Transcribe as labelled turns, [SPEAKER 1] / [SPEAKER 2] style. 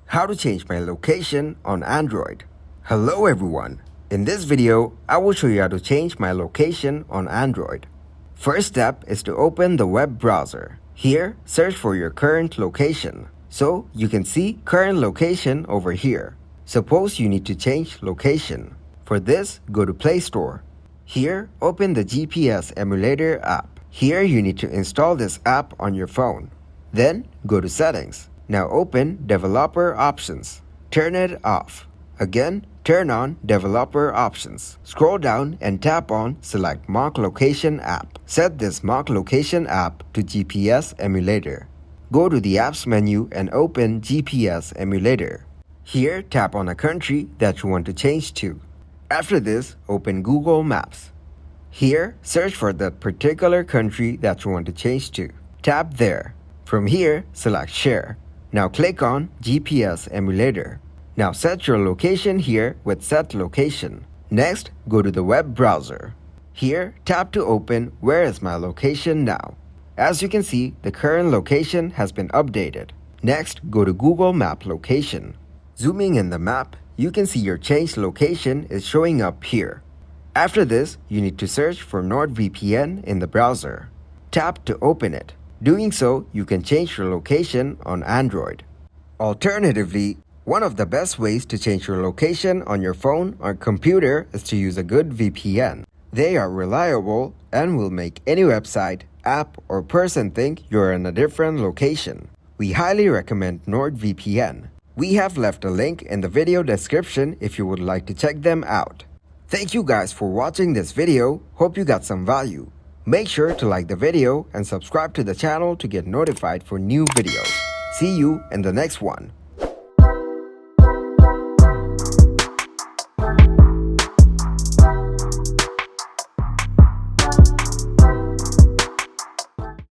[SPEAKER 1] How to change my location on Android. Hello everyone. In this video, I will show you how to change my location on Android. First step is to open the web browser. Here, search for your current location. So, you can see current location over here. Suppose you need to change location. For this, go to Play Store. Here, open the GPS Emulator app. Here, you need to install this app on your phone. Then, go to Settings. Now open Developer Options. Turn it off. Again, turn on Developer Options. Scroll down and tap on Select Mock Location App. Set this Mock Location app to GPS Emulator. Go to the Apps menu and open GPS Emulator. Here, tap on a country that you want to change to. After this, open Google Maps. Here, search for that particular country that you want to change to. Tap there. From here, select Share. Now click on GPS Emulator. Now set your location here with Set Location. Next, go to the web browser. Here, tap to open Where is my location now? As you can see, the current location has been updated. Next, go to Google Map Location. Zooming in the map, you can see your changed location is showing up here. After this, you need to search for NordVPN in the browser. Tap to open it. Doing so, you can change your location on Android. Alternatively, one of the best ways to change your location on your phone or computer is to use a good VPN. They are reliable and will make any website, app, or person think you're in a different location. We highly recommend NordVPN. We have left a link in the video description if you would like to check them out. Thank you guys for watching this video. Hope you got some value. Make sure to like the video and subscribe to the channel to get notified for new videos. See you in the next one.